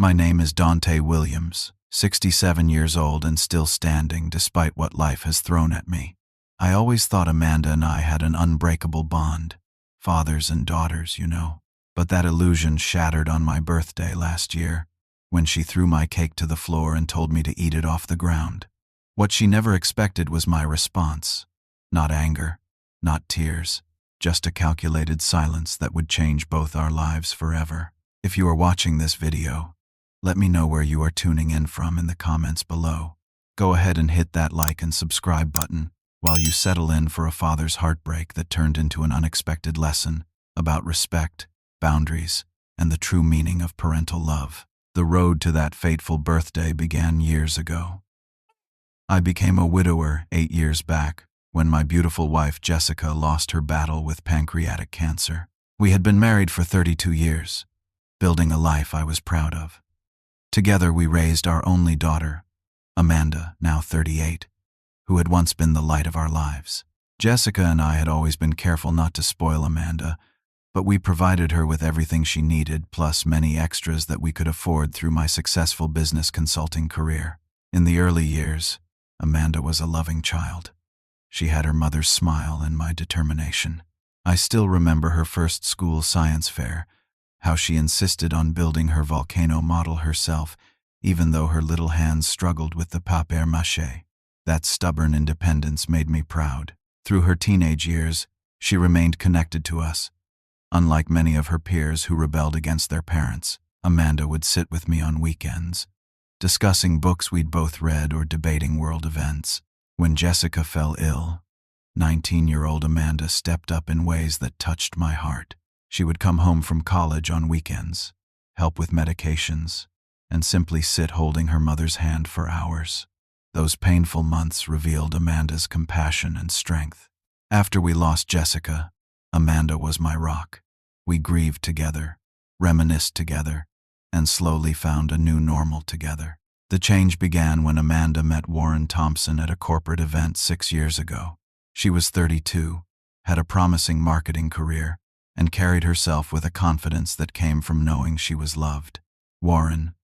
My name is Dante Williams, 67 years old and still standing despite what life has thrown at me. I always thought Amanda and I had an unbreakable bond. Fathers and daughters, you know. But that illusion shattered on my birthday last year, when she threw my cake to the floor and told me to eat it off the ground. What she never expected was my response. Not anger, not tears, just a calculated silence that would change both our lives forever. If you are watching this video, let me know where you are tuning in from in the comments below. Go ahead and hit that like and subscribe button while you settle in for a father's heartbreak that turned into an unexpected lesson about respect, boundaries, and the true meaning of parental love. The road to that fateful birthday began years ago. I became a widower 8 years back when my beautiful wife Jessica lost her battle with pancreatic cancer. We had been married for 32 years, building a life I was proud of. Together we raised our only daughter, Amanda, now 38, who had once been the light of our lives. Jessica and I had always been careful not to spoil Amanda, but we provided her with everything she needed, plus many extras that we could afford through my successful business consulting career. In the early years, Amanda was a loving child. She had her mother's smile and my determination. I still remember her first school science fair, how she insisted on building her volcano model herself, even though her little hands struggled with the papier-mâché. That stubborn independence made me proud. Through her teenage years, she remained connected to us. Unlike many of her peers who rebelled against their parents, Amanda would sit with me on weekends, discussing books we'd both read or debating world events. When Jessica fell ill, 19-year-old Amanda stepped up in ways that touched my heart. She would come home from college on weekends, help with medications, and simply sit holding her mother's hand for hours. Those painful months revealed Amanda's compassion and strength. After we lost Jessica, Amanda was my rock. We grieved together, reminisced together, and slowly found a new normal together. The change began when Amanda met Warren Thompson at a corporate event 6 years ago. She was 32, had a promising marketing career, and carried herself with a confidence that came from knowing she was loved. Warren,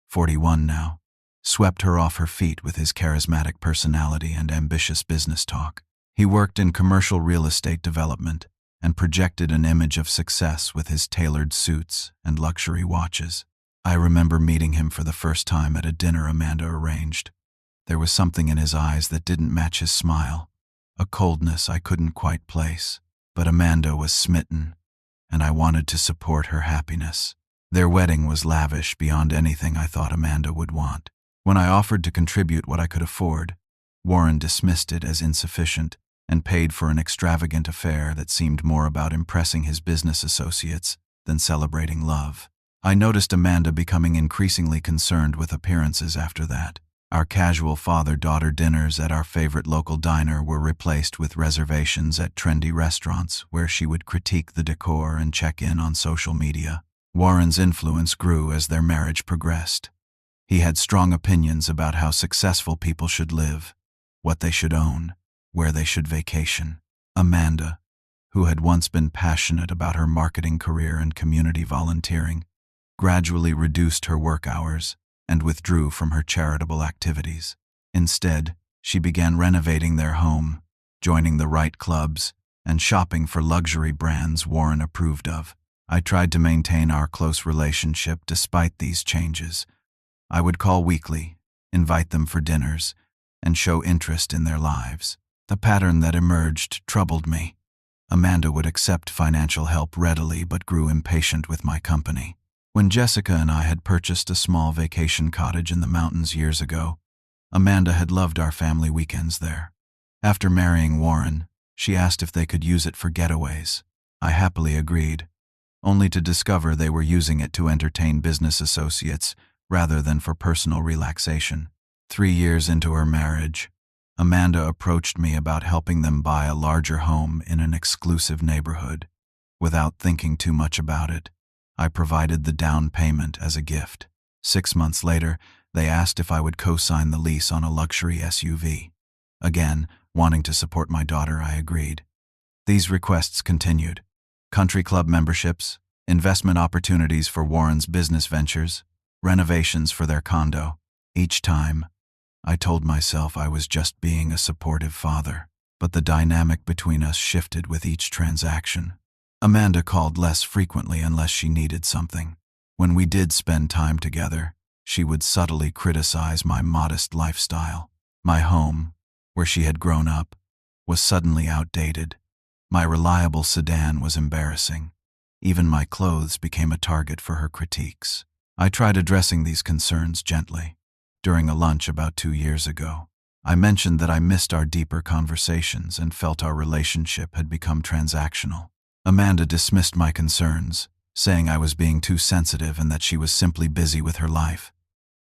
41 now, swept her off her feet with his charismatic personality and ambitious business talk. He worked in commercial real estate development and projected an image of success with his tailored suits and luxury watches. I remember meeting him for the first time at a dinner Amanda arranged. There was something in his eyes that didn't match his smile, a coldness I couldn't quite place. But Amanda was smitten, and I wanted to support her happiness. Their wedding was lavish beyond anything I thought Amanda would want. When I offered to contribute what I could afford, Warren dismissed it as insufficient and paid for an extravagant affair that seemed more about impressing his business associates than celebrating love. I noticed Amanda becoming increasingly concerned with appearances after that. Our casual father-daughter dinners at our favorite local diner were replaced with reservations at trendy restaurants where she would critique the decor and check in on social media. Warren's influence grew as their marriage progressed. He had strong opinions about how successful people should live, what they should own, where they should vacation. Amanda, who had once been passionate about her marketing career and community volunteering, gradually reduced her work hours and withdrew from her charitable activities. Instead, she began renovating their home, joining the right clubs, and shopping for luxury brands Warren approved of. I tried to maintain our close relationship despite these changes. I would call weekly, invite them for dinners, and show interest in their lives. The pattern that emerged troubled me. Amanda would accept financial help readily but grew impatient with my company. When Jessica and I had purchased a small vacation cottage in the mountains years ago, Amanda had loved our family weekends there. After marrying Warren, she asked if they could use it for getaways. I happily agreed, only to discover they were using it to entertain business associates rather than for personal relaxation. 3 years into her marriage, Amanda approached me about helping them buy a larger home in an exclusive neighborhood. Without thinking too much about it, I provided the down payment as a gift. 6 months later, they asked if I would co-sign the lease on a luxury SUV. Again, wanting to support my daughter, I agreed. These requests continued. Country club memberships, investment opportunities for Warren's business ventures, renovations for their condo. Each time, I told myself I was just being a supportive father, but the dynamic between us shifted with each transaction. Amanda called less frequently unless she needed something. When we did spend time together, she would subtly criticize my modest lifestyle. My home, where she had grown up, was suddenly outdated. My reliable sedan was embarrassing. Even my clothes became a target for her critiques. I tried addressing these concerns gently. During a lunch about 2 years ago, I mentioned that I missed our deeper conversations and felt our relationship had become transactional. Amanda dismissed my concerns, saying I was being too sensitive and that she was simply busy with her life.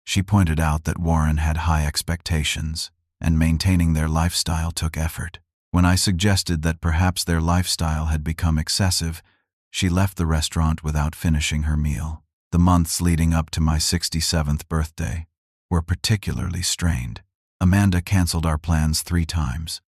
She pointed out that Warren had high expectations, and maintaining their lifestyle took effort. When I suggested that perhaps their lifestyle had become excessive, she left the restaurant without finishing her meal. The months leading up to my 67th birthday were particularly strained. Amanda canceled our plans 3 times,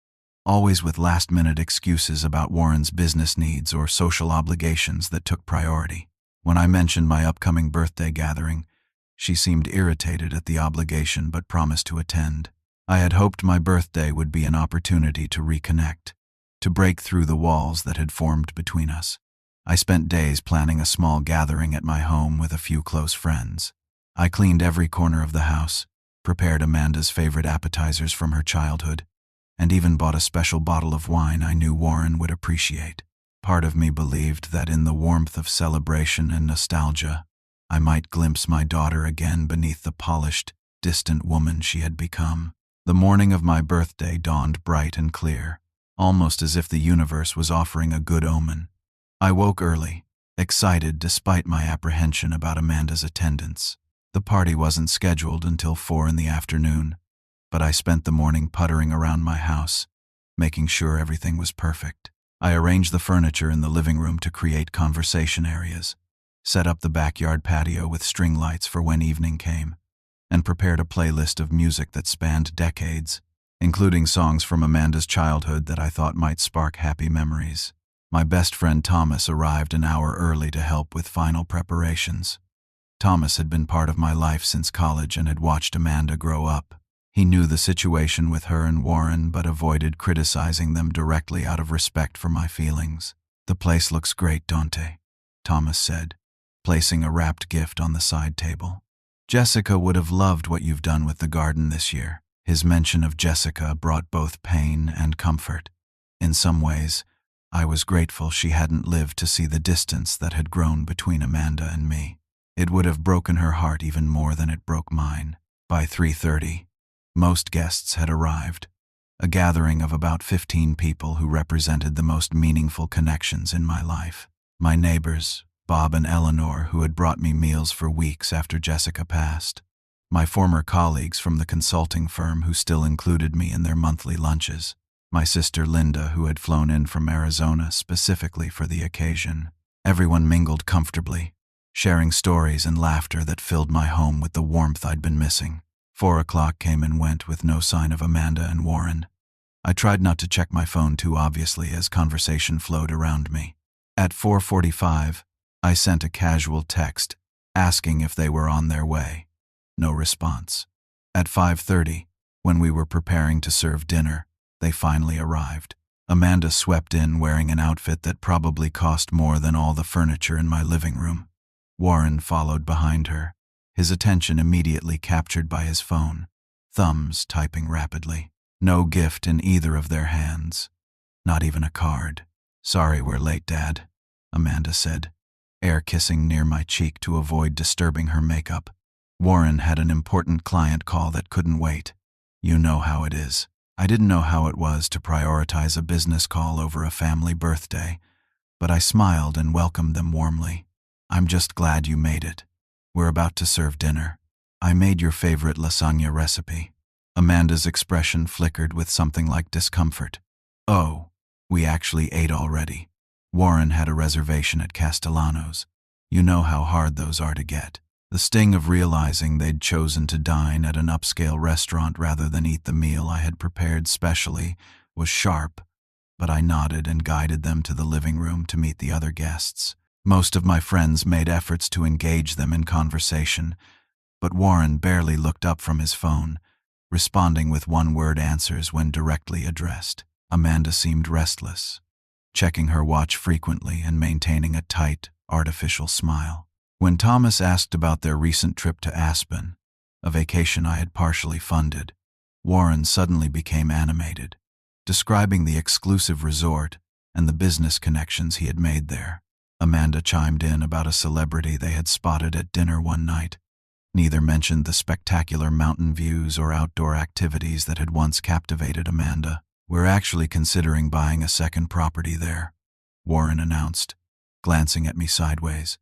always with last-minute excuses about Warren's business needs or social obligations that took priority. When I mentioned my upcoming birthday gathering, she seemed irritated at the obligation but promised to attend. I had hoped my birthday would be an opportunity to reconnect, to break through the walls that had formed between us. I spent days planning a small gathering at my home with a few close friends. I cleaned every corner of the house, prepared Amanda's favorite appetizers from her childhood, and even bought a special bottle of wine I knew Warren would appreciate. Part of me believed that in the warmth of celebration and nostalgia, I might glimpse my daughter again beneath the polished, distant woman she had become. The morning of my birthday dawned bright and clear, almost as if the universe was offering a good omen. I woke early, excited despite my apprehension about Amanda's attendance. The party wasn't scheduled until 4 in the afternoon, but I spent the morning puttering around my house, making sure everything was perfect. I arranged the furniture in the living room to create conversation areas, set up the backyard patio with string lights for when evening came, and prepared a playlist of music that spanned decades, including songs from Amanda's childhood that I thought might spark happy memories. My best friend Thomas arrived an hour early to help with final preparations. Thomas had been part of my life since college and had watched Amanda grow up. He knew the situation with her and Warren but avoided criticizing them directly out of respect for my feelings. "The place looks great, Dante," Thomas said, placing a wrapped gift on the side table. "Jessica would have loved what you've done with the garden this year." His mention of Jessica brought both pain and comfort. In some ways, I was grateful she hadn't lived to see the distance that had grown between Amanda and me. It would have broken her heart even more than it broke mine. By 3:30, most guests had arrived, a gathering of about 15 people who represented the most meaningful connections in my life. My neighbors, Bob and Eleanor, who had brought me meals for weeks after Jessica passed. My former colleagues from the consulting firm who still included me in their monthly lunches. My sister Linda, who had flown in from Arizona specifically for the occasion. Everyone mingled comfortably, sharing stories and laughter that filled my home with the warmth I'd been missing. 4 o'clock came and went with no sign of Amanda and Warren. I tried not to check my phone too obviously as conversation flowed around me. At 4:45, I sent a casual text asking if they were on their way. No response. At 5:30, when we were preparing to serve dinner, they finally arrived. Amanda swept in wearing an outfit that probably cost more than all the furniture in my living room. Warren followed behind her, his attention immediately captured by his phone, thumbs typing rapidly. No gift in either of their hands, not even a card. "Sorry we're late, Dad," Amanda said, air kissing near my cheek to avoid disturbing her makeup. "Warren had an important client call that couldn't wait. You know how it is." I didn't know how it was to prioritize a business call over a family birthday, but I smiled and welcomed them warmly. "I'm just glad you made it. We're about to serve dinner. I made your favorite lasagna recipe." Amanda's expression flickered with something like discomfort. "Oh, we actually ate already. Warren had a reservation at Castellano's. You know how hard those are to get." The sting of realizing they'd chosen to dine at an upscale restaurant rather than eat the meal I had prepared specially was sharp, but I nodded and guided them to the living room to meet the other guests. Most of my friends made efforts to engage them in conversation, But Warren barely looked up from his phone, responding with one-word answers when directly addressed. Amanda seemed restless, checking her watch frequently and maintaining a tight, artificial smile. When Thomas asked about their recent trip to Aspen, a vacation I had partially funded, Warren suddenly became animated, describing the exclusive resort and the business connections he had made there. Amanda chimed in about a celebrity they had spotted at dinner one night. Neither mentioned the spectacular mountain views or outdoor activities that had once captivated Amanda. "We're actually considering buying a second property there," Warren announced, glancing at me sideways.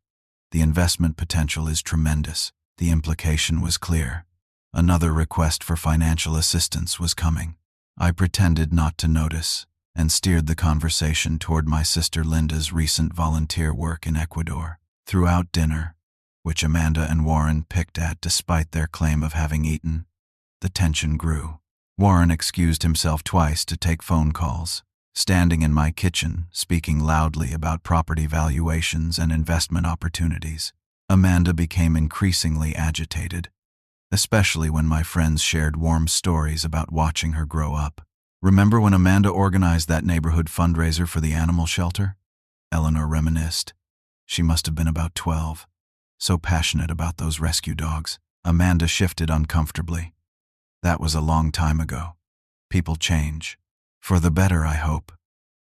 "The investment potential is tremendous." The implication was clear. Another request for financial assistance was coming. I pretended not to notice and steered the conversation toward my sister Linda's recent volunteer work in Ecuador. Throughout dinner, which Amanda and Warren picked at despite their claim of having eaten, the tension grew. Warren excused himself twice to take phone calls, standing in my kitchen, speaking loudly about property valuations and investment opportunities. Amanda became increasingly agitated, especially when my friends shared warm stories about watching her grow up. "Remember when Amanda organized that neighborhood fundraiser for the animal shelter?" Eleanor reminisced. "She must have been about 12. So passionate about those rescue dogs." Amanda shifted uncomfortably. "That was a long time ago. People change. For the better, I hope,"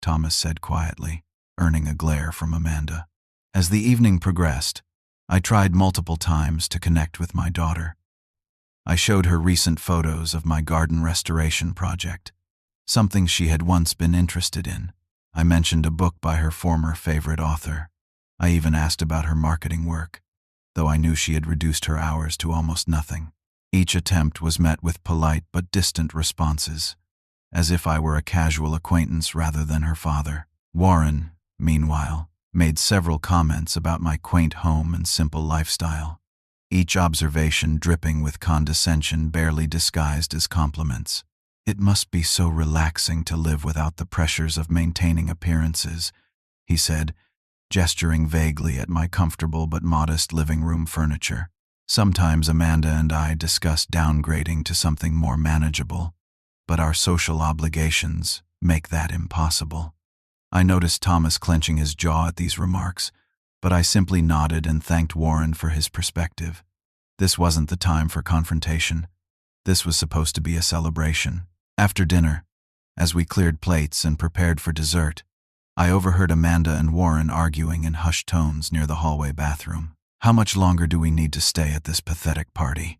Thomas said quietly, earning a glare from Amanda. As the evening progressed, I tried multiple times to connect with my daughter. I showed her recent photos of my garden restoration project, something she had once been interested in. I mentioned a book by her former favorite author. I even asked about her marketing work, though I knew she had reduced her hours to almost nothing. Each attempt was met with polite but distant responses, as if I were a casual acquaintance rather than her father. Warren, meanwhile, made several comments about my quaint home and simple lifestyle, each observation dripping with condescension barely disguised as compliments. "It must be so relaxing to live without the pressures of maintaining appearances," he said, gesturing vaguely at my comfortable but modest living room furniture. Sometimes Amanda and I discussed downgrading to something more manageable, but our social obligations make that impossible. I noticed Thomas clenching his jaw at these remarks, but I simply nodded and thanked Warren for his perspective. This wasn't the time for confrontation. This was supposed to be a celebration. After dinner, as we cleared plates and prepared for dessert, I overheard Amanda and Warren arguing in hushed tones near the hallway bathroom. "How much longer do we need to stay at this pathetic party?"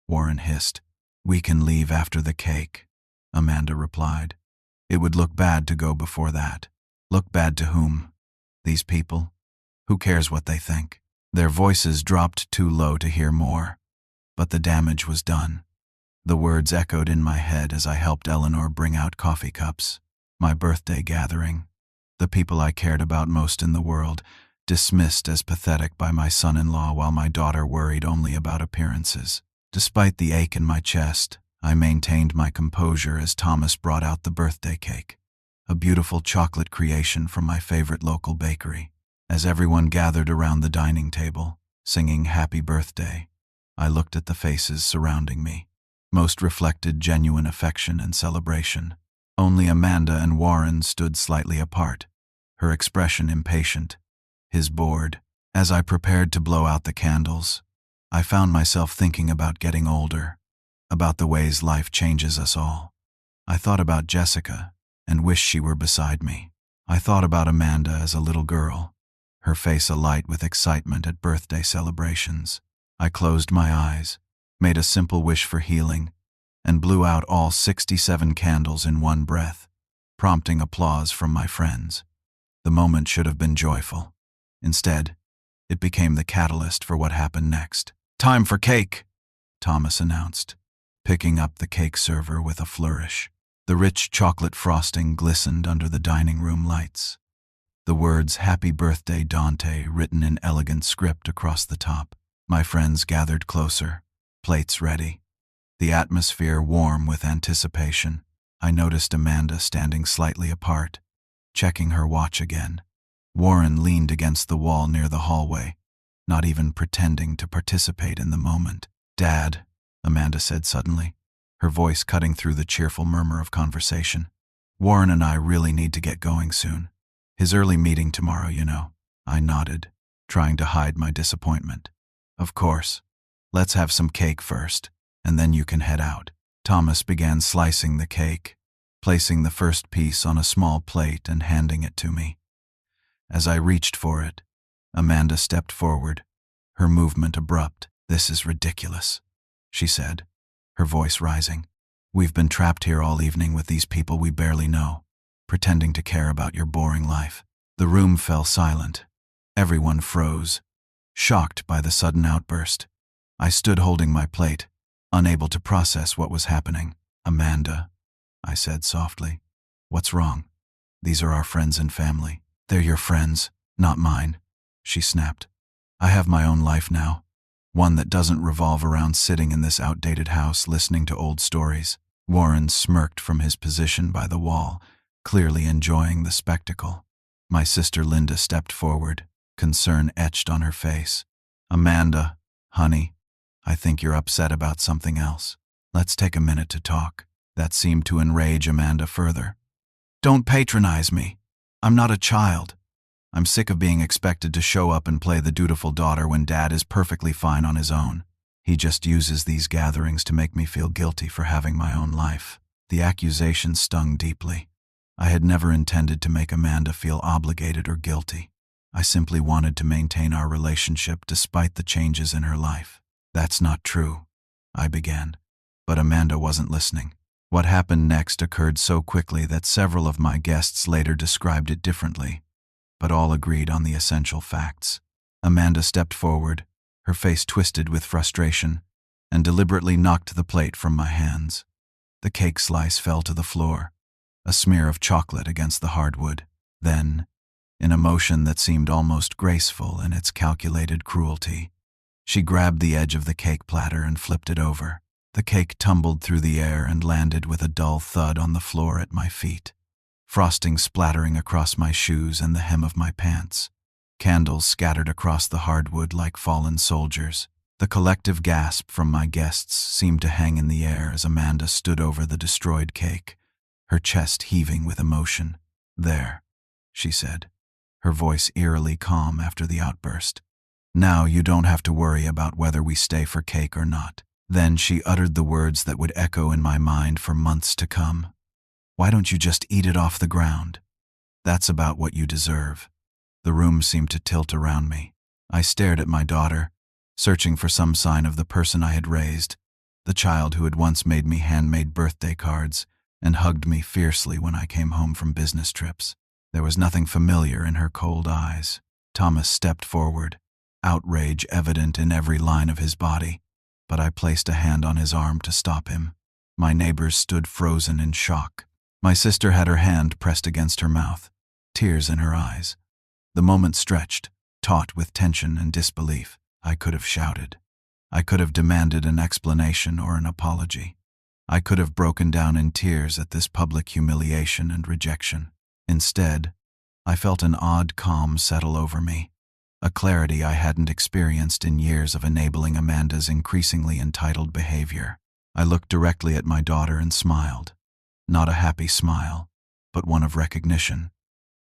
Warren hissed. "We can leave after the cake," Amanda replied. "It would look bad to go before that." "Look bad to whom? These people? Who cares what they think?" Their voices dropped too low to hear more, but the damage was done. The words echoed in my head as I helped Eleanor bring out coffee cups. My birthday gathering, the people I cared about most in the world, dismissed as pathetic by my son-in-law while my daughter worried only about appearances. Despite the ache in my chest, I maintained my composure as Thomas brought out the birthday cake, a beautiful chocolate creation from my favorite local bakery. As everyone gathered around the dining table, singing "Happy Birthday," I looked at the faces surrounding me. Most reflected genuine affection and celebration. Only Amanda and Warren stood slightly apart, her expression impatient, his bored. As I prepared to blow out the candles, I found myself thinking about getting older, about the ways life changes us all. I thought about Jessica and wished she were beside me. I thought about Amanda as a little girl, her face alight with excitement at birthday celebrations. I closed my eyes, made a simple wish for healing, and blew out all 67 candles in one breath, prompting applause from my friends. The moment should have been joyful. Instead, it became the catalyst for what happened next. "Time for cake," Thomas announced, picking up the cake server with a flourish. The rich chocolate frosting glistened under the dining room lights, the words "Happy Birthday, Dante" written in elegant script across the top. My friends gathered closer, plates ready, the atmosphere warm with anticipation. I noticed Amanda standing slightly apart, checking her watch again. Warren leaned against the wall near the hallway, not even pretending to participate in the moment. "Dad," Amanda said suddenly, her voice cutting through the cheerful murmur of conversation. "Warren and I really need to get going soon. His early meeting tomorrow, you know." I nodded, trying to hide my disappointment. "Of course. Let's have some cake first, and then you can head out." Thomas began slicing the cake, placing the first piece on a small plate and handing it to me. As I reached for it, Amanda stepped forward, her movement abrupt. "This is ridiculous," she said, her voice rising. "We've been trapped here all evening with these people we barely know, pretending to care about your boring life." The room fell silent. Everyone froze, shocked by the sudden outburst. I stood holding my plate, unable to process what was happening. "Amanda," I said softly, "what's wrong? These are our friends and family." "They're your friends, not mine," she snapped. "I have my own life now, one that doesn't revolve around sitting in this outdated house listening to old stories." Warren smirked from his position by the wall, clearly enjoying the spectacle. My sister Linda stepped forward, concern etched on her face. "Amanda, honey, I think you're upset about something else. Let's take a minute to talk." That seemed to enrage Amanda further. "Don't patronize me. I'm not a child. I'm sick of being expected to show up and play the dutiful daughter when Dad is perfectly fine on his own. He just uses these gatherings to make me feel guilty for having my own life." The accusation stung deeply. I had never intended to make Amanda feel obligated or guilty. I simply wanted to maintain our relationship despite the changes in her life. "That's not true," I began, but Amanda wasn't listening. What happened next occurred so quickly that several of my guests later described it differently, but all agreed on the essential facts. Amanda stepped forward, her face twisted with frustration, and deliberately knocked the plate from my hands. The cake slice fell to the floor, a smear of chocolate against the hardwood. Then, in a motion that seemed almost graceful in its calculated cruelty, she grabbed the edge of the cake platter and flipped it over. The cake tumbled through the air and landed with a dull thud on the floor at my feet, frosting splattering across my shoes and the hem of my pants. Candles scattered across the hardwood like fallen soldiers. The collective gasp from my guests seemed to hang in the air as Amanda stood over the destroyed cake, her chest heaving with emotion. "There," she said, her voice eerily calm after the outburst. "Now you don't have to worry about whether we stay for cake or not." Then she uttered the words that would echo in my mind for months to come. "Why don't you just eat it off the ground? That's about what you deserve." The room seemed to tilt around me. I stared at my daughter, searching for some sign of the person I had raised, the child who had once made me handmade birthday cards and hugged me fiercely when I came home from business trips. There was nothing familiar in her cold eyes. Thomas stepped forward, outrage evident in every line of his body, but I placed a hand on his arm to stop him. My neighbors stood frozen in shock. My sister had her hand pressed against her mouth, tears in her eyes. The moment stretched, taut with tension and disbelief. I could have shouted. I could have demanded an explanation or an apology. I could have broken down in tears at this public humiliation and rejection. Instead, I felt an odd calm settle over me, a clarity I hadn't experienced in years of enabling Amanda's increasingly entitled behavior. I looked directly at my daughter and smiled. Not a happy smile, but one of recognition.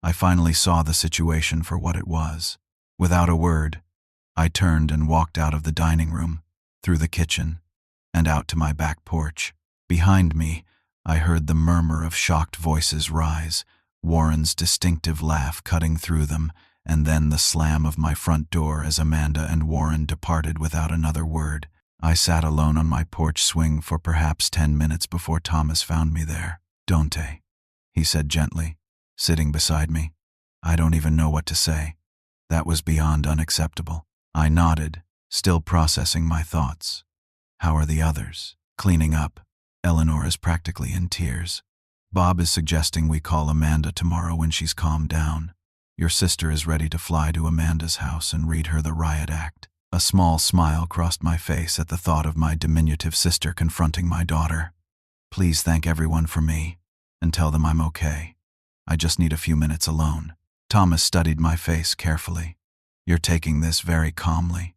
I finally saw the situation for what it was. Without a word, I turned and walked out of the dining room, through the kitchen, and out to my back porch. Behind me, I heard the murmur of shocked voices rise, Warren's distinctive laugh cutting through them, and then the slam of my front door as Amanda and Warren departed without another word. I sat alone on my porch swing for perhaps 10 minutes before Thomas found me there. "Don't," he said gently, sitting beside me. "I don't even know what to say. That was beyond unacceptable." I nodded, still processing my thoughts. "How are the others?" "Cleaning up. Eleanor is practically in tears. Bob is suggesting we call Amanda tomorrow when she's calmed down. Your sister is ready to fly to Amanda's house and read her the riot act." A small smile crossed my face at the thought of my diminutive sister confronting my daughter. "Please thank everyone for me, and tell them I'm okay. I just need a few minutes alone." Thomas studied my face carefully. "You're taking this very calmly.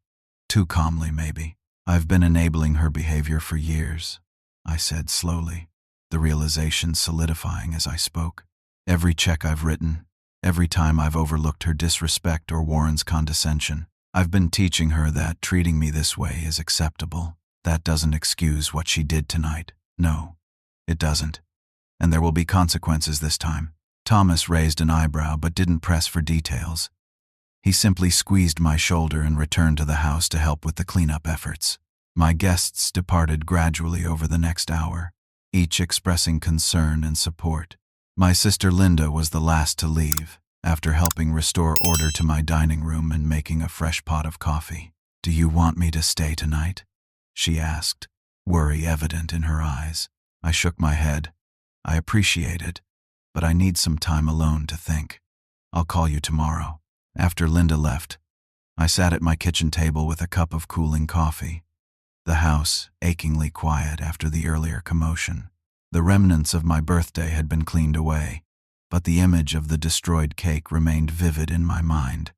Too calmly, maybe." I've been enabling her behavior for years, I said slowly, the realization solidifying as I spoke. Every check I've written, every time I've overlooked her disrespect or Warren's condescension, I've been teaching her that treating me this way is acceptable. That doesn't excuse what she did tonight. No, it doesn't. And there will be consequences this time. Thomas raised an eyebrow but didn't press for details. He simply squeezed my shoulder and returned to the house to help with the cleanup efforts. My guests departed gradually over the next hour, each expressing concern and support. My sister Linda was the last to leave, after helping restore order to my dining room and making a fresh pot of coffee. "Do you want me to stay tonight?" she asked, worry evident in her eyes. I shook my head. "I appreciate it, but I need some time alone to think. I'll call you tomorrow." After Linda left, I sat at my kitchen table with a cup of cooling coffee, the house achingly quiet after the earlier commotion. The remnants of my birthday had been cleaned away, but the image of the destroyed cake remained vivid in my mind.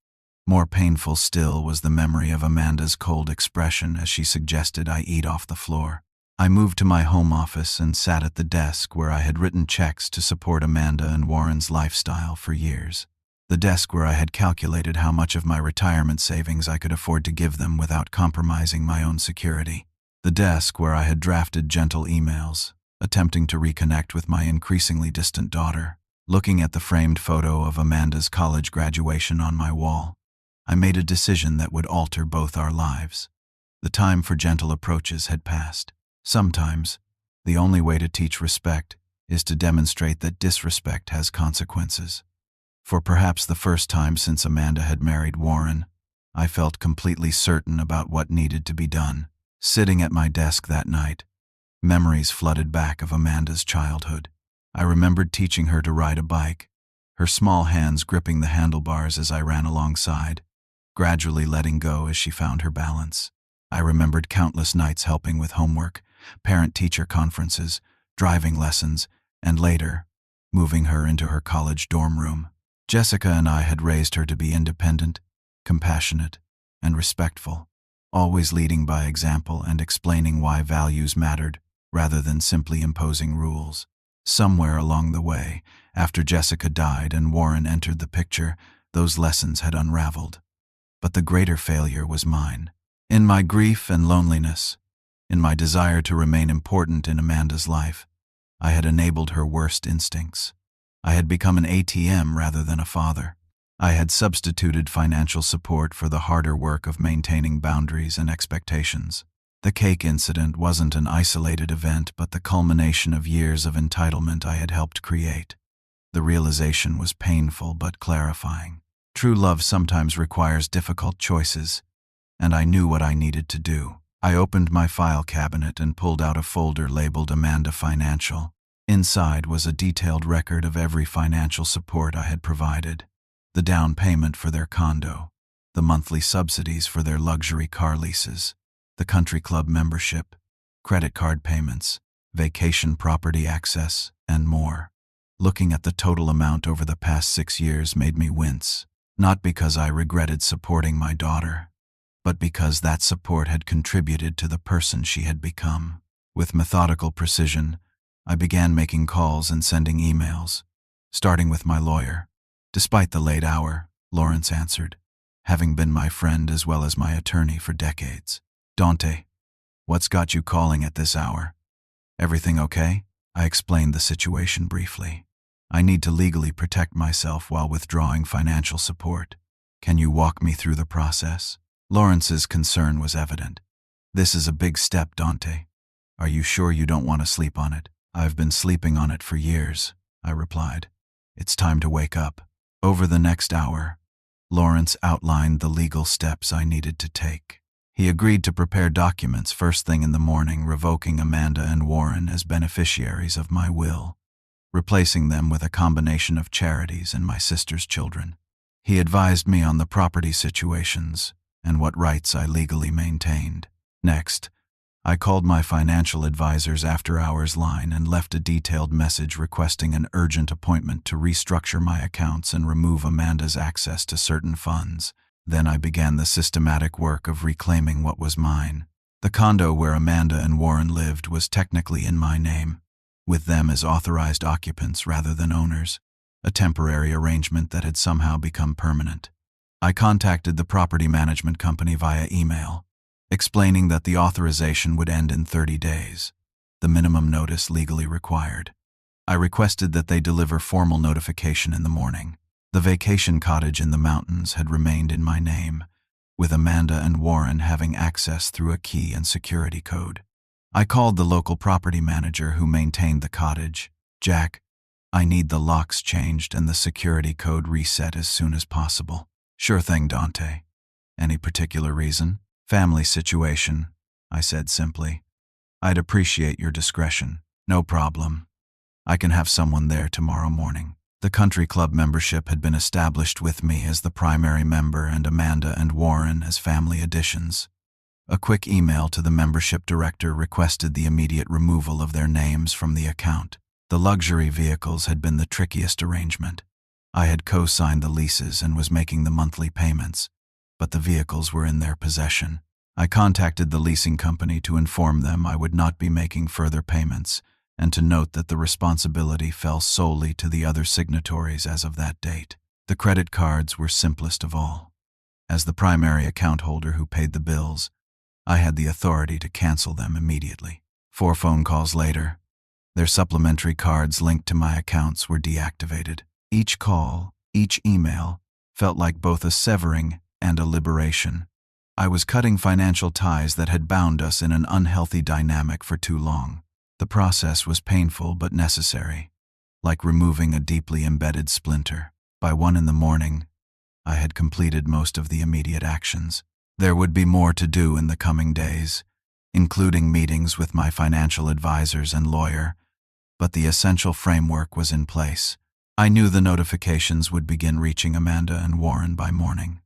More painful still was the memory of Amanda's cold expression as she suggested I eat off the floor. I moved to my home office and sat at the desk where I had written checks to support Amanda and Warren's lifestyle for years. The desk where I had calculated how much of my retirement savings I could afford to give them without compromising my own security. The desk where I had drafted gentle emails, attempting to reconnect with my increasingly distant daughter. Looking at the framed photo of Amanda's college graduation on my wall, I made a decision that would alter both our lives. The time for gentle approaches had passed. Sometimes, the only way to teach respect is to demonstrate that disrespect has consequences. For perhaps the first time since Amanda had married Warren, I felt completely certain about what needed to be done. Sitting at my desk that night, memories flooded back of Amanda's childhood. I remembered teaching her to ride a bike, her small hands gripping the handlebars as I ran alongside, gradually letting go as she found her balance. I remembered countless nights helping with homework, parent-teacher conferences, driving lessons, and later, moving her into her college dorm room. Jessica and I had raised her to be independent, compassionate, and respectful, always leading by example and explaining why values mattered rather than simply imposing rules. Somewhere along the way, after Jessica died and Warren entered the picture, those lessons had unraveled. But the greater failure was mine. In my grief and loneliness, in my desire to remain important in Amanda's life, I had enabled her worst instincts. I had become an ATM rather than a father. I had substituted financial support for the harder work of maintaining boundaries and expectations. The cake incident wasn't an isolated event, but the culmination of years of entitlement I had helped create. The realization was painful but clarifying. True love sometimes requires difficult choices, and I knew what I needed to do. I opened my file cabinet and pulled out a folder labeled Amanda Financial. Inside was a detailed record of every financial support I had provided: the down payment for their condo, the monthly subsidies for their luxury car leases, the country club membership, credit card payments, vacation property access, and more. Looking at the total amount over the past 6 years made me wince, not because I regretted supporting my daughter, but because that support had contributed to the person she had become. With methodical precision, I began making calls and sending emails, starting with my lawyer. Despite the late hour, Lawrence answered, having been my friend as well as my attorney for decades. "Dante, what's got you calling at this hour? Everything okay?" I explained the situation briefly. "I need to legally protect myself while withdrawing financial support. Can you walk me through the process?" Lawrence's concern was evident. "This is a big step, Dante. Are you sure you don't want to sleep on it?" "I've been sleeping on it for years," I replied. "It's time to wake up." Over the next hour, Lawrence outlined the legal steps I needed to take. He agreed to prepare documents first thing in the morning revoking Amanda and Warren as beneficiaries of my will, replacing them with a combination of charities and my sister's children. He advised me on the property situations and what rights I legally maintained. Next, I called my financial advisor's after-hours line and left a detailed message requesting an urgent appointment to restructure my accounts and remove Amanda's access to certain funds. Then I began the systematic work of reclaiming what was mine. The condo where Amanda and Warren lived was technically in my name, with them as authorized occupants rather than owners, a temporary arrangement that had somehow become permanent. I contacted the property management company via email, explaining that the authorization would end in 30 days, the minimum notice legally required. I requested that they deliver formal notification in the morning. The vacation cottage in the mountains had remained in my name, with Amanda and Warren having access through a key and security code. I called the local property manager who maintained the cottage. "Jack, I need the locks changed and the security code reset as soon as possible." "Sure thing, Dante. Any particular reason?" "Family situation," I said simply. "I'd appreciate your discretion." "No problem. I can have someone there tomorrow morning." The country club membership had been established with me as the primary member and Amanda and Warren as family additions. A quick email to the membership director requested the immediate removal of their names from the account. The luxury vehicles had been the trickiest arrangement. I had co-signed the leases and was making the monthly payments, but the vehicles were in their possession. I contacted the leasing company to inform them I would not be making further payments, and to note that the responsibility fell solely to the other signatories as of that date. The credit cards were simplest of all. As the primary account holder who paid the bills, I had the authority to cancel them immediately. 4 phone calls later, their supplementary cards linked to my accounts were deactivated. Each call, each email, felt like both a severing and a liberation. I was cutting financial ties that had bound us in an unhealthy dynamic for too long. The process was painful but necessary, like removing a deeply embedded splinter. By 1 in the morning, I had completed most of the immediate actions. There would be more to do in the coming days, including meetings with my financial advisors and lawyer, but the essential framework was in place. I knew the notifications would begin reaching Amanda and Warren by morning,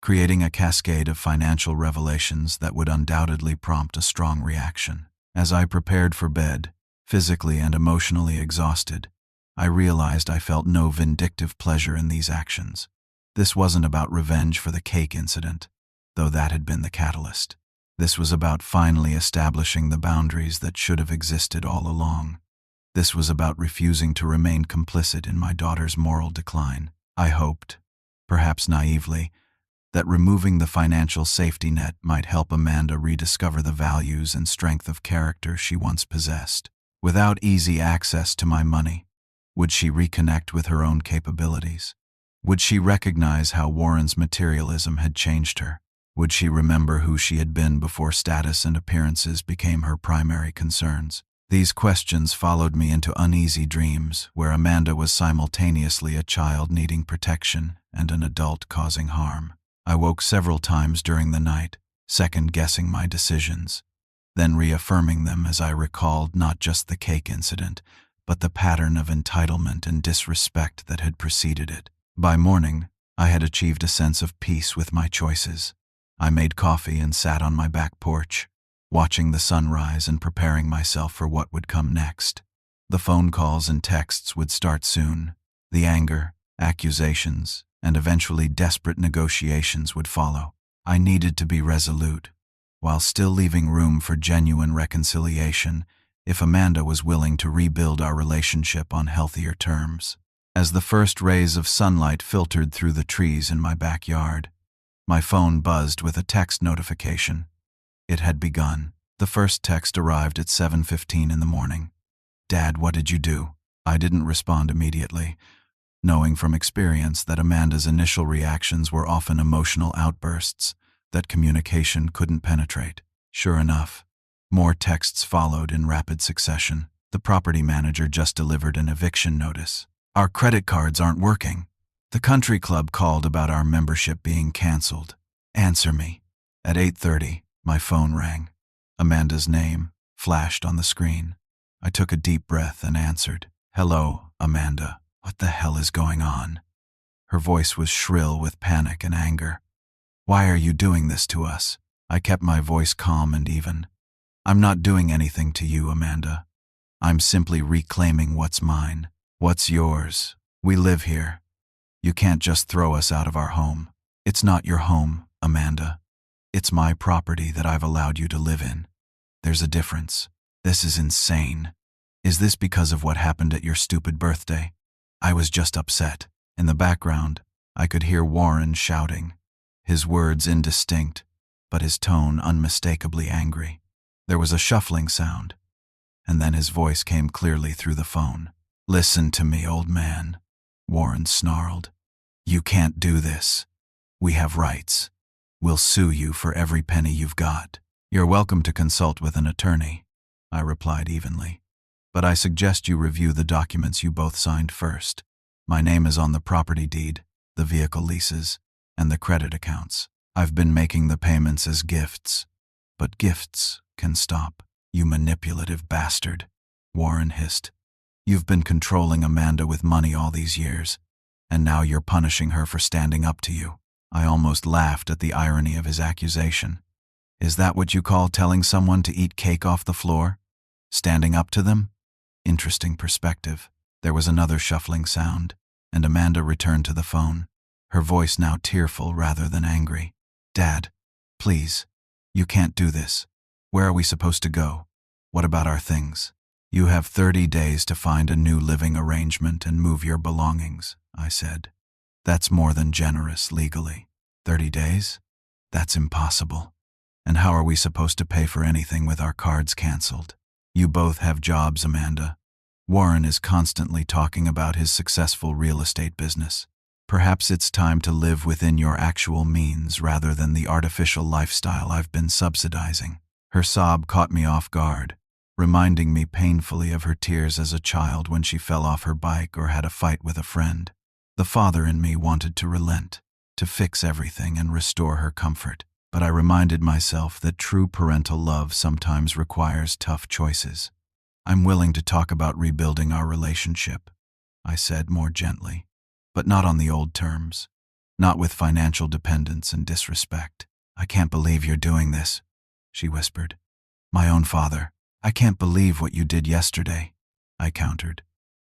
creating a cascade of financial revelations that would undoubtedly prompt a strong reaction. As I prepared for bed, physically and emotionally exhausted, I realized I felt no vindictive pleasure in these actions. This wasn't about revenge for the cake incident, though that had been the catalyst. This was about finally establishing the boundaries that should have existed all along. This was about refusing to remain complicit in my daughter's moral decline. I hoped, perhaps naively, that removing the financial safety net might help Amanda rediscover the values and strength of character she once possessed. Without easy access to my money, would she reconnect with her own capabilities? Would she recognize how Warren's materialism had changed her? Would she remember who she had been before status and appearances became her primary concerns? These questions followed me into uneasy dreams where Amanda was simultaneously a child needing protection and an adult causing harm. I woke several times during the night, second-guessing my decisions, then reaffirming them as I recalled not just the cake incident, but the pattern of entitlement and disrespect that had preceded it. By morning, I had achieved a sense of peace with my choices. I made coffee and sat on my back porch, watching the sunrise and preparing myself for what would come next. The phone calls and texts would start soon. The anger, accusations, and eventually desperate negotiations would follow. I needed to be resolute, while still leaving room for genuine reconciliation if Amanda was willing to rebuild our relationship on healthier terms. As the first rays of sunlight filtered through the trees in my backyard, my phone buzzed with a text notification. It had begun. The first text arrived at 7:15 in the morning. "Dad, what did you do?" I didn't respond immediately, knowing from experience that Amanda's initial reactions were often emotional outbursts that communication couldn't penetrate. Sure enough, more texts followed in rapid succession. The property manager just delivered an eviction notice. "Our credit cards aren't working." The country club called about our membership being canceled. "Answer me." At 8:30, my phone rang. Amanda's name flashed on the screen. I took a deep breath and answered. "Hello, Amanda. What the hell is going on?" Her voice was shrill with panic and anger. "Why are you doing this to us?" I kept my voice calm and even. "I'm not doing anything to you, Amanda. I'm simply reclaiming what's mine. What's yours? We live here. You can't just throw us out of our home." "It's not your home, Amanda. It's my property that I've allowed you to live in. There's a difference. This is insane. Is this because of what happened at your stupid birthday? I was just upset. In the background, I could hear Warren shouting, his words indistinct, but his tone unmistakably angry. There was a shuffling sound, and then his voice came clearly through the phone. "Listen to me, old man," Warren snarled. "You can't do this. We have rights. We'll sue you for every penny you've got." "You're welcome to consult with an attorney," I replied evenly. "But I suggest you review the documents you both signed first. My name is on the property deed, the vehicle leases, and the credit accounts. I've been making the payments as gifts, but gifts can stop." "You manipulative bastard," Warren hissed. "You've been controlling Amanda with money all these years, and now you're punishing her for standing up to you." I almost laughed at the irony of his accusation. "Is that what you call telling someone to eat cake off the floor? Standing up to them? Interesting perspective." There was another shuffling sound, and Amanda returned to the phone, her voice now tearful rather than angry. "Dad, please, you can't do this. Where are we supposed to go? What about our things?" "You have 30 days to find a new living arrangement and move your belongings," I said. "That's more than generous legally." 30 days? That's impossible. And how are we supposed to pay for anything with our cards canceled? You both have jobs, Amanda. Warren is constantly talking about his successful real estate business. Perhaps it's time to live within your actual means rather than the artificial lifestyle I've been subsidizing. Her sob caught me off guard, reminding me painfully of her tears as a child when she fell off her bike or had a fight with a friend. The father in me wanted to relent, to fix everything and restore her comfort, but I reminded myself that true parental love sometimes requires tough choices. "I'm willing to talk about rebuilding our relationship," I said more gently, "but not on the old terms, not with financial dependence and disrespect." "I can't believe you're doing this," she whispered. "My own father. I can't believe what you did yesterday," I countered.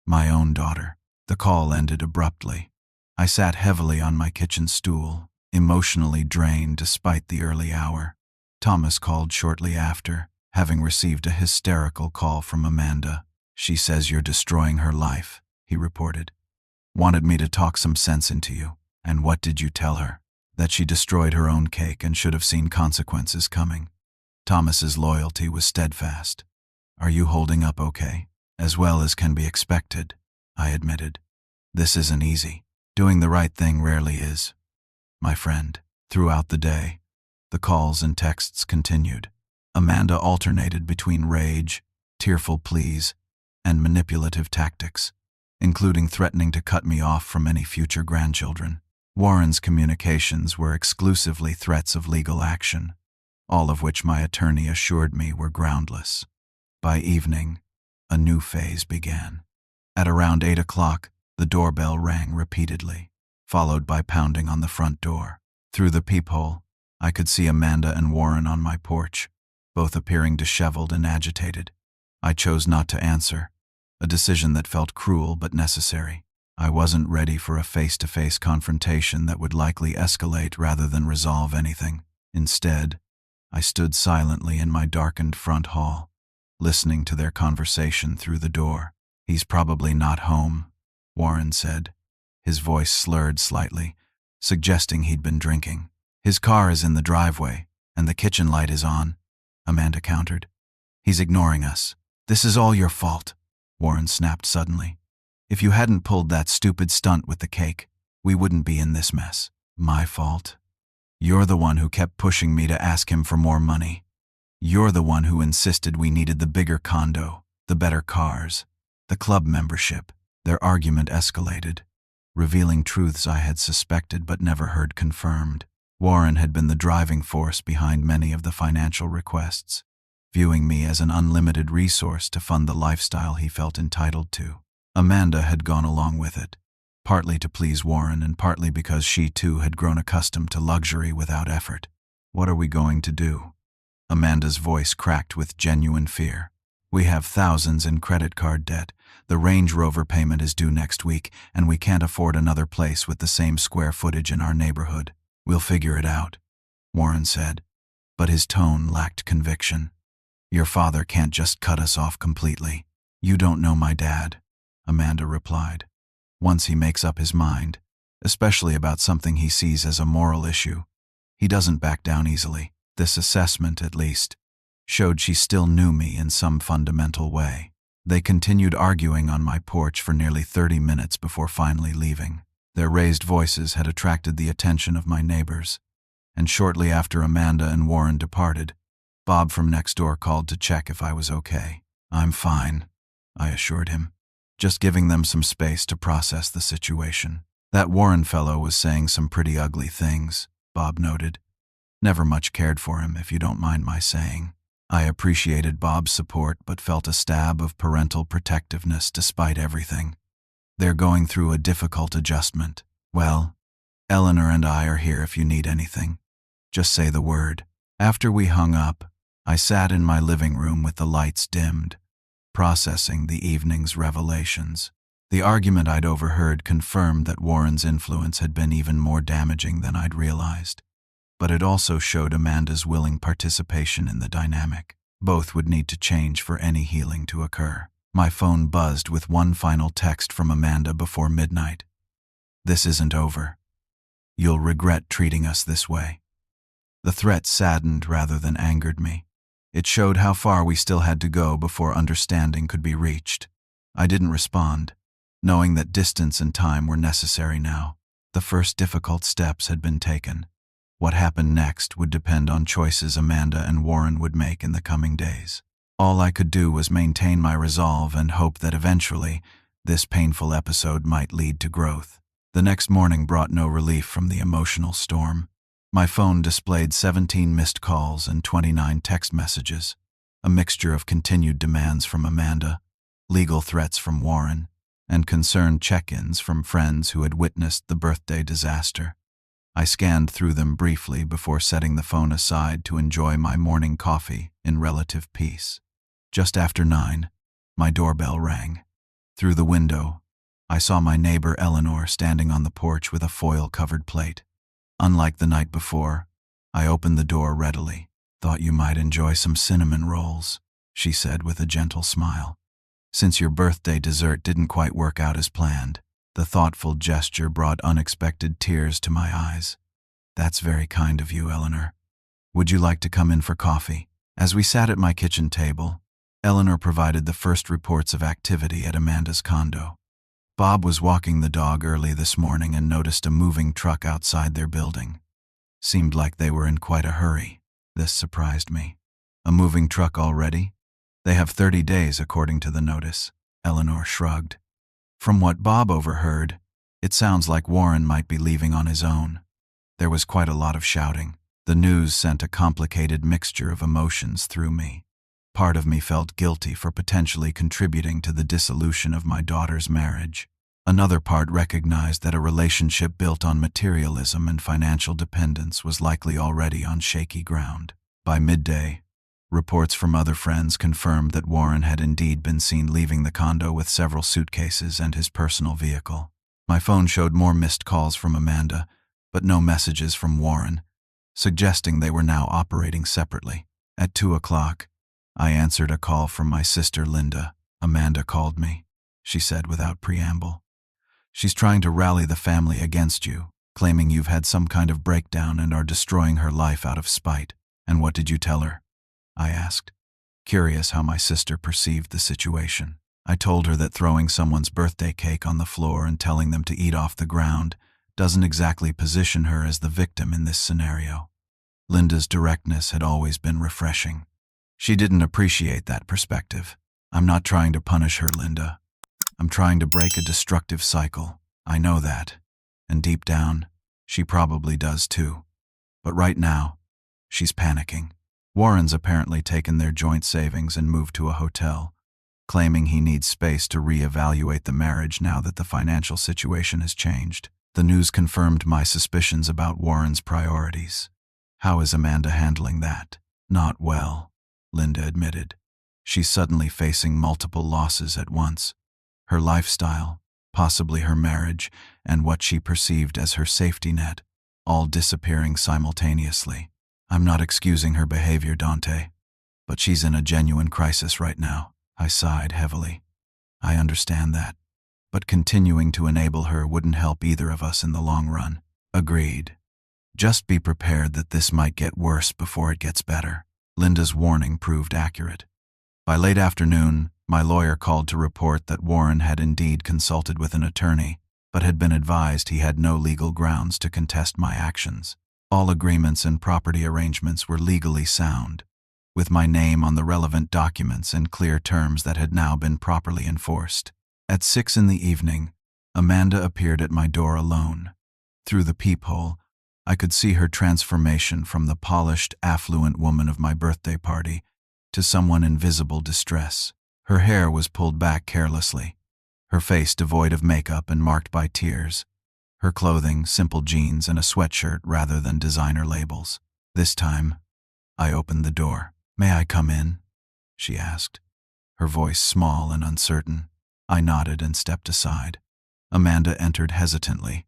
"My own daughter." The call ended abruptly. I sat heavily on my kitchen stool, emotionally drained despite the early hour. Thomas called shortly after, having received a hysterical call from Amanda. "She says you're destroying her life," he reported. "Wanted me to talk some sense into you." "And what did you tell her?" "That she destroyed her own cake and should have seen consequences coming." Thomas's loyalty was steadfast. "Are you holding up okay?" "As well as can be expected," I admitted. "This isn't easy. Doing the right thing rarely is, my friend." Throughout the day, the calls and texts continued. Amanda alternated between rage, tearful pleas, and manipulative tactics, including threatening to cut me off from any future grandchildren. Warren's communications were exclusively threats of legal action, all of which my attorney assured me were groundless. By evening, a new phase began. At around 8 o'clock, the doorbell rang repeatedly, followed by pounding on the front door. Through the peephole, I could see Amanda and Warren on my porch, both appearing disheveled and agitated. I chose not to answer, a decision that felt cruel but necessary. I wasn't ready for a face-to-face confrontation that would likely escalate rather than resolve anything. Instead, I stood silently in my darkened front hall, listening to their conversation through the door. "He's probably not home," Warren said, his voice slurred slightly, suggesting he'd been drinking. "His car is in the driveway, and the kitchen light is on," Amanda countered. "He's ignoring us." "This is all your fault," Warren snapped suddenly. "If you hadn't pulled that stupid stunt with the cake, we wouldn't be in this mess." "My fault? You're the one who kept pushing me to ask him for more money. You're the one who insisted we needed the bigger condo, the better cars, the club membership." Their argument escalated, revealing truths I had suspected but never heard confirmed. Warren had been the driving force behind many of the financial requests, viewing me as an unlimited resource to fund the lifestyle he felt entitled to. Amanda had gone along with it, partly to please Warren and partly because she too had grown accustomed to luxury without effort. "What are we going to do?" Amanda's voice cracked with genuine fear. "We have thousands in credit card debt. The Range Rover payment is due next week, and we can't afford another place with the same square footage in our neighborhood." "We'll figure it out," Warren said, but his tone lacked conviction. "Your father can't just cut us off completely. You don't know my dad," Amanda replied. "Once he makes up his mind, especially about something he sees as a moral issue, he doesn't back down easily." This assessment, at least, showed she still knew me in some fundamental way. They continued arguing on my porch for nearly 30 minutes before finally leaving. Their raised voices had attracted the attention of my neighbors, and shortly after Amanda and Warren departed, Bob from next door called to check if I was okay. "I'm fine," I assured him, just giving them some space to process the situation. "That Warren fellow was saying some pretty ugly things," Bob noted. "Never much cared for him, if you don't mind my saying." I appreciated Bob's support but felt a stab of parental protectiveness despite everything. "They're going through a difficult adjustment. Well, Eleanor and I are here if you need anything. Just say the word." After we hung up, I sat in my living room with the lights dimmed, processing the evening's revelations. The argument I'd overheard confirmed that Warren's influence had been even more damaging than I'd realized. But it also showed Amanda's willing participation in the dynamic. Both would need to change for any healing to occur. My phone buzzed with one final text from Amanda before midnight. "This isn't over. You'll regret treating us this way." The threat saddened rather than angered me. It showed how far we still had to go before understanding could be reached. I didn't respond, knowing that distance and time were necessary now. The first difficult steps had been taken. What happened next would depend on choices Amanda and Warren would make in the coming days. All I could do was maintain my resolve and hope that eventually, this painful episode might lead to growth. The next morning brought no relief from the emotional storm. My phone displayed 17 missed calls and 29 text messages, a mixture of continued demands from Amanda, legal threats from Warren, and concerned check-ins from friends who had witnessed the birthday disaster. I scanned through them briefly before setting the phone aside to enjoy my morning coffee in relative peace. Just after 9, my doorbell rang. Through the window, I saw my neighbor Eleanor standing on the porch with a foil-covered plate. Unlike the night before, I opened the door readily. "Thought you might enjoy some cinnamon rolls," she said with a gentle smile. "Since your birthday dessert didn't quite work out as planned." The thoughtful gesture brought unexpected tears to my eyes. "That's very kind of you, Eleanor. Would you like to come in for coffee?" As we sat at my kitchen table, Eleanor provided the first reports of activity at Amanda's condo. Bob was walking the dog early this morning and noticed a moving truck outside their building. Seemed like they were in quite a hurry. This surprised me. "A moving truck already? They have 30 days according to the notice." Eleanor shrugged. "From what Bob overheard, it sounds like Warren might be leaving on his own." There was quite a lot of shouting. The news sent a complicated mixture of emotions through me. Part of me felt guilty for potentially contributing to the dissolution of my daughter's marriage. Another part recognized that a relationship built on materialism and financial dependence was likely already on shaky ground. By midday, reports from other friends confirmed that Warren had indeed been seen leaving the condo with several suitcases and his personal vehicle. My phone showed more missed calls from Amanda, but no messages from Warren, suggesting they were now operating separately. At 2 o'clock, I answered a call from my sister Linda. "Amanda called me," she said without preamble. "She's trying to rally the family against you, claiming you've had some kind of breakdown and are destroying her life out of spite." "And what did you tell her?" I asked, curious how my sister perceived the situation. "I told her that throwing someone's birthday cake on the floor and telling them to eat off the ground doesn't exactly position her as the victim in this scenario." Linda's directness had always been refreshing. She didn't appreciate that perspective. "I'm not trying to punish her, Linda. I'm trying to break a destructive cycle. I know that. And deep down, she probably does too. But right now, she's panicking." Warren's apparently taken their joint savings and moved to a hotel, claiming he needs space to reevaluate the marriage now that the financial situation has changed. The news confirmed my suspicions about Warren's priorities. "How is Amanda handling that?" "Not well," Linda admitted. "She's suddenly facing multiple losses at once. Her lifestyle, possibly her marriage, and what she perceived as her safety net, all disappearing simultaneously." I'm not excusing her behavior, Dante, but she's in a genuine crisis right now. I sighed heavily. I understand that, but continuing to enable her wouldn't help either of us in the long run. Agreed. Just be prepared that this might get worse before it gets better. Linda's warning proved accurate. By late afternoon, my lawyer called to report that Warren had indeed consulted with an attorney, but had been advised he had no legal grounds to contest my actions. All agreements and property arrangements were legally sound, with my name on the relevant documents and clear terms that had now been properly enforced. At 6 p.m, Amanda appeared at my door alone. Through the peephole, I could see her transformation from the polished, affluent woman of my birthday party to someone in visible distress. Her hair was pulled back carelessly, her face devoid of makeup and marked by tears, her clothing simple jeans and a sweatshirt rather than designer labels. This time, I opened the door. "May I come in?" she asked, her voice small and uncertain. I nodded and stepped aside. Amanda entered hesitantly,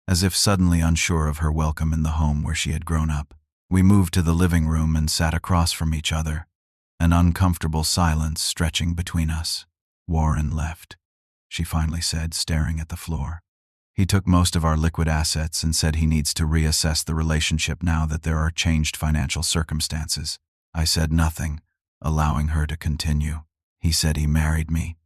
as if suddenly unsure of her welcome in the home where she had grown up. We moved to the living room and sat across from each other, an uncomfortable silence stretching between us. "Warren left," she finally said, staring at the floor. "He took most of our liquid assets and said he needs to reassess the relationship now that there are changed financial circumstances." I said nothing, allowing her to continue. "He said he married me,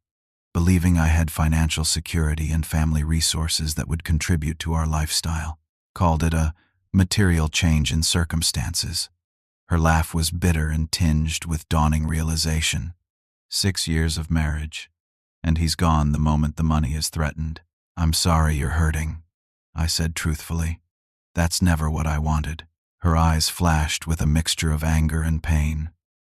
believing I had financial security and family resources that would contribute to our lifestyle. Called it a material change in circumstances." Her laugh was bitter and tinged with dawning realization. 6 years of marriage, and he's gone the moment the money is threatened. "I'm sorry you're hurting," I said truthfully. "That's never what I wanted." Her eyes flashed with a mixture of anger and pain.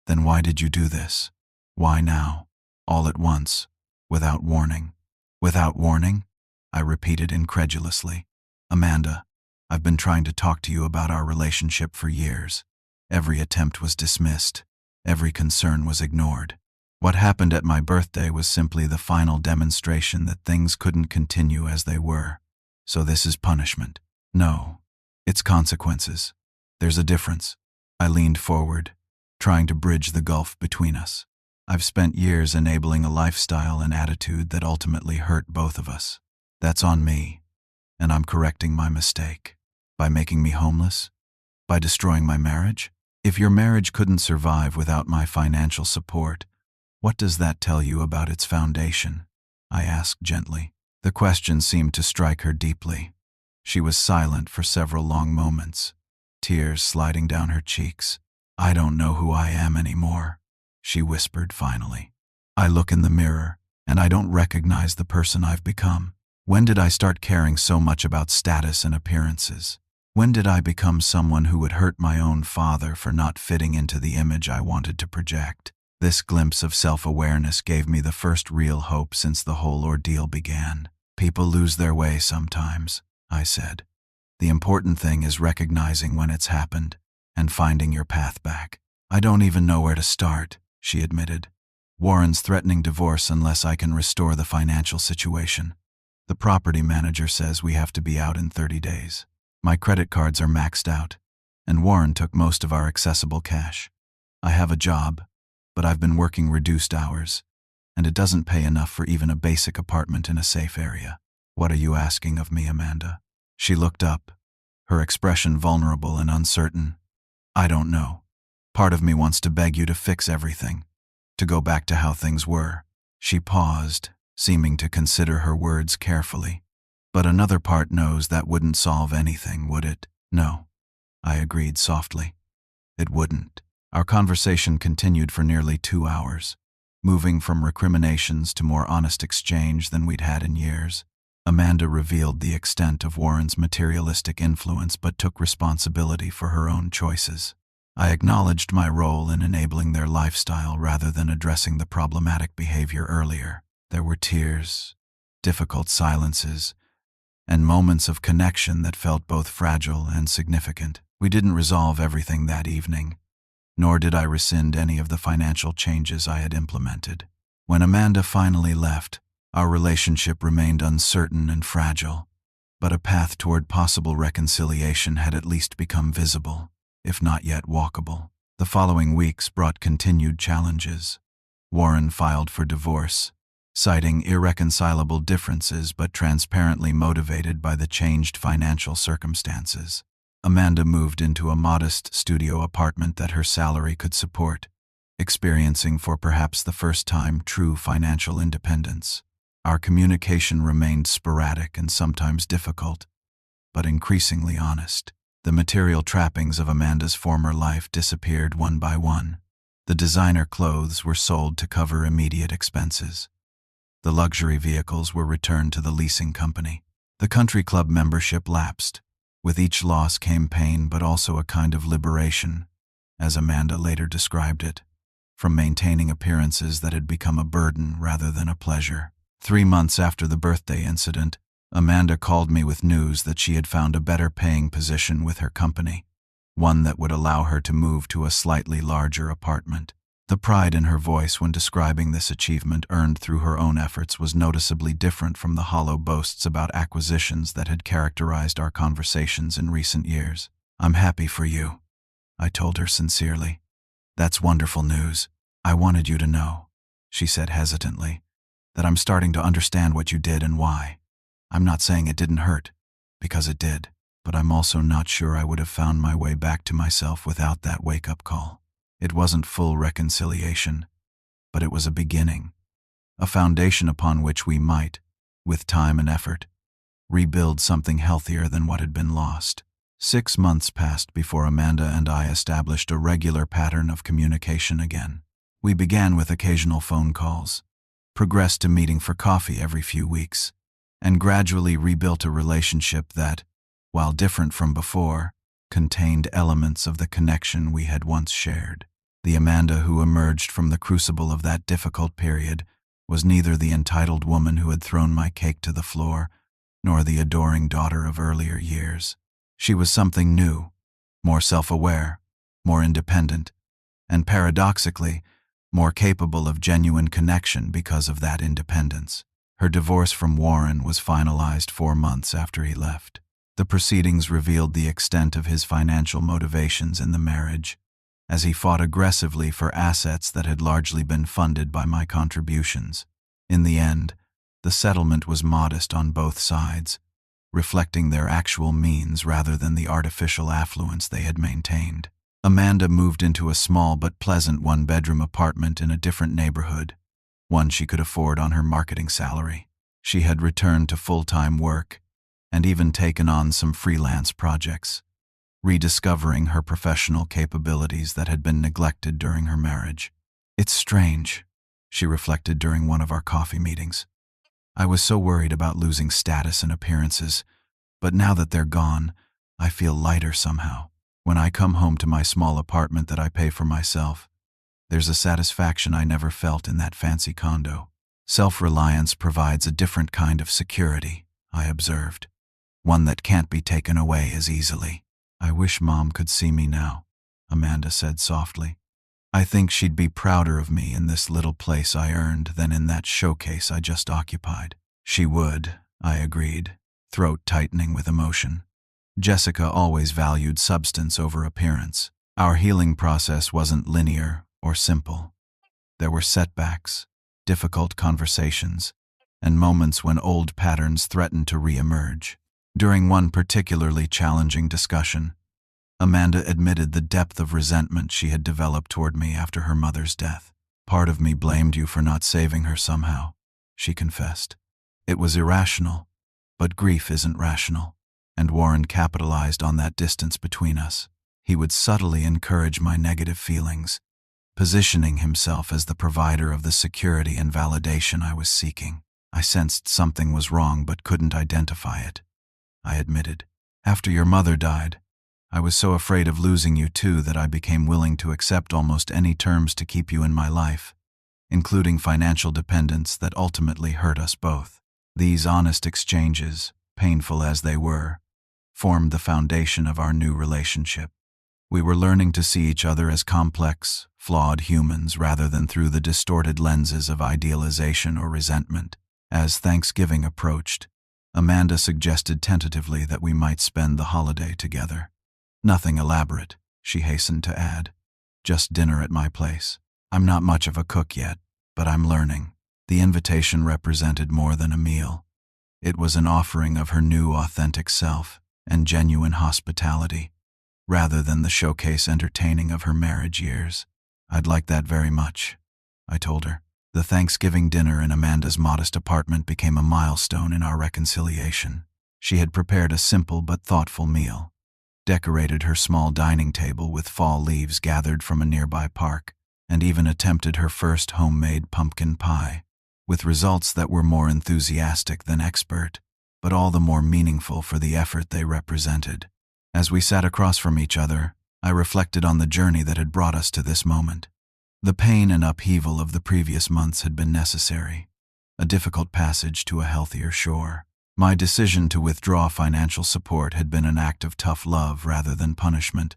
"Then why did you do this? Why now? All at once, without warning?" "Without warning?" I repeated incredulously. "Amanda, I've been trying to talk to you about our relationship for years. Every attempt was dismissed. Every concern was ignored. What happened at my birthday was simply the final demonstration that things couldn't continue as they were. So this is punishment." "No, it's consequences. There's a difference." I leaned forward, trying to bridge the gulf between us. "I've spent years enabling a lifestyle and attitude that ultimately hurt both of us. That's on me, and I'm correcting my mistake. By making me homeless? By destroying my marriage? If your marriage couldn't survive without my financial support, what does that tell you about its foundation?" I asked gently. The question seemed to strike her deeply. She was silent for several long moments, tears sliding down her cheeks. "I don't know who I am anymore," she whispered finally. "I look in the mirror, and I don't recognize the person I've become. When did I start caring so much about status and appearances? When did I become someone who would hurt my own father for not fitting into the image I wanted to project?" This glimpse of self-awareness gave me the first real hope since the whole ordeal began. "People lose their way sometimes," I said. "The important thing is recognizing when it's happened and finding your path back." "I don't even know where to start," she admitted. "Warren's threatening divorce unless I can restore the financial situation. The property manager says we have to be out in 30 days. My credit cards are maxed out, and Warren took most of our accessible cash. I have a job, but I've been working reduced hours, and it doesn't pay enough for even a basic apartment in a safe area." "What are you asking of me, Amanda?" She looked up, her expression vulnerable and uncertain. "I don't know. Part of me wants to beg you to fix everything, to go back to how things were." She paused, seeming to consider her words carefully. "But another part knows that wouldn't solve anything, would it?" "No," I agreed softly. "It wouldn't." Our conversation continued for nearly 2 hours, moving from recriminations to more honest exchange than we'd had in years. Amanda revealed the extent of Warren's materialistic influence but took responsibility for her own choices. I acknowledged my role in enabling their lifestyle rather than addressing the problematic behavior earlier. There were tears, difficult silences, and moments of connection that felt both fragile and significant. We didn't resolve everything that evening, nor did I rescind any of the financial changes I had implemented. When Amanda finally left, our relationship remained uncertain and fragile, but a path toward possible reconciliation had at least become visible. if not yet walkable. The following weeks brought continued challenges. Warren filed for divorce, citing irreconcilable differences but transparently motivated by the changed financial circumstances. Amanda moved into a modest studio apartment that her salary could support, experiencing for perhaps the first time true financial independence. Our communication remained sporadic and sometimes difficult, but increasingly honest. The material trappings of Amanda's former life disappeared one by one. The designer clothes were sold to cover immediate expenses. The luxury vehicles were returned to the leasing company. The country club membership lapsed. With each loss came pain, but also a kind of liberation, as Amanda later described it, from maintaining appearances that had become a burden rather than a pleasure. 3 months after the birthday incident, Amanda called me with news that she had found a better paying position with her company, one that would allow her to move to a slightly larger apartment. The pride in her voice when describing this achievement earned through her own efforts was noticeably different from the hollow boasts about acquisitions that had characterized our conversations in recent years. "I'm happy for you," I told her sincerely. "That's wonderful news. I wanted you to know," she said hesitantly, "that I'm starting to understand what you did and why. I'm not saying it didn't hurt, because it did, but I'm also not sure I would have found my way back to myself without that wake-up call. It wasn't full reconciliation, but it was a beginning, a foundation upon which we might, with time and effort, rebuild something healthier than what had been lost." 6 months passed before Amanda and I established a regular pattern of communication again. We began with occasional phone calls, progressed to meeting for coffee every few weeks, and gradually rebuilt a relationship that, while different from before, contained elements of the connection we had once shared. The Amanda who emerged from the crucible of that difficult period was neither the entitled woman who had thrown my cake to the floor, nor the adoring daughter of earlier years. She was something new, more self-aware, more independent, and paradoxically, more capable of genuine connection because of that independence. Her divorce from Warren was finalized 4 months after he left. The proceedings revealed the extent of his financial motivations in the marriage, as he fought aggressively for assets that had largely been funded by my contributions. In the end, the settlement was modest on both sides, reflecting their actual means rather than the artificial affluence they had maintained. Amanda moved into a small but pleasant one-bedroom apartment in a different neighborhood, one she could afford on her marketing salary. She had returned to full-time work and even taken on some freelance projects, rediscovering her professional capabilities that had been neglected during her marriage. "It's strange," she reflected during one of our coffee meetings. "I was so worried about losing status and appearances, but now that they're gone, I feel lighter somehow. When I come home to my small apartment that I pay for myself, there's a satisfaction I never felt in that fancy condo. Self-reliance provides a different kind of security," I observed, "one that can't be taken away as easily." "I wish Mom could see me now," Amanda said softly. "I think she'd be prouder of me in this little place I earned than in that showcase I just occupied." "She would," I agreed, throat tightening with emotion. Jessica always valued substance over appearance. Our healing process wasn't linear or simple. There were setbacks, difficult conversations, and moments when old patterns threatened to re-emerge. During one particularly challenging discussion, Amanda admitted the depth of resentment she had developed toward me after her mother's death. "Part of me blamed you for not saving her somehow," she confessed. "It was irrational, but grief isn't rational, and Warren capitalized on that distance between us. He would subtly encourage my negative feelings, positioning himself as the provider of the security and validation I was seeking. I sensed something was wrong but couldn't identify it," I admitted. "After your mother died, I was so afraid of losing you too that I became willing to accept almost any terms to keep you in my life, including financial dependence that ultimately hurt us both." These honest exchanges, painful as they were, formed the foundation of our new relationship. We were learning to see each other as complex, flawed humans rather than through the distorted lenses of idealization or resentment. As Thanksgiving approached, Amanda suggested tentatively that we might spend the holiday together. Nothing elaborate, she hastened to add. Just dinner at my place. I'm not much of a cook yet, but I'm learning. The invitation represented more than a meal. It was an offering of her new authentic self and genuine hospitality, rather than the showcase entertaining of her marriage years. I'd like that very much, I told her. The Thanksgiving dinner in Amanda's modest apartment became a milestone in our reconciliation. She had prepared a simple but thoughtful meal, decorated her small dining table with fall leaves gathered from a nearby park, and even attempted her first homemade pumpkin pie, with results that were more enthusiastic than expert, but all the more meaningful for the effort they represented. As we sat across from each other, I reflected on the journey that had brought us to this moment. The pain and upheaval of the previous months had been necessary, a difficult passage to a healthier shore. My decision to withdraw financial support had been an act of tough love rather than punishment,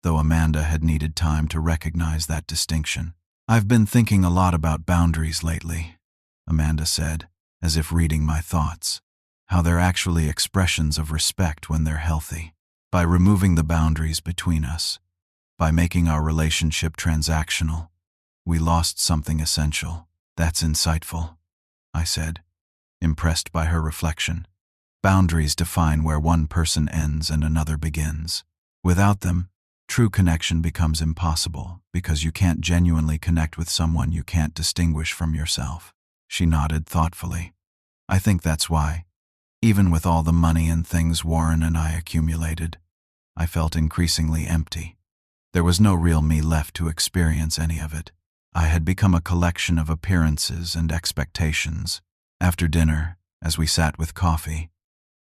though Amanda had needed time to recognize that distinction. I've been thinking a lot about boundaries lately, Amanda said, as if reading my thoughts. How they're actually expressions of respect when they're healthy. By removing the boundaries between us, by making our relationship transactional, we lost something essential. That's insightful, I said, impressed by her reflection. Boundaries define where one person ends and another begins. Without them, true connection becomes impossible because you can't genuinely connect with someone you can't distinguish from yourself. She nodded thoughtfully. I think that's why, even with all the money and things Warren and I accumulated, I felt increasingly empty. There was no real me left to experience any of it. I had become a collection of appearances and expectations. After dinner, as we sat with coffee,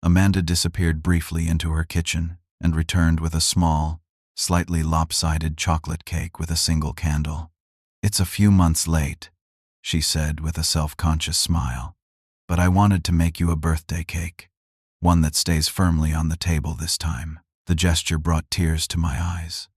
Amanda disappeared briefly into her kitchen and returned with a small, slightly lopsided chocolate cake with a single candle. It's a few months late, she said with a self-conscious smile, but I wanted to make you a birthday cake, one that stays firmly on the table this time. The gesture brought tears to my eyes.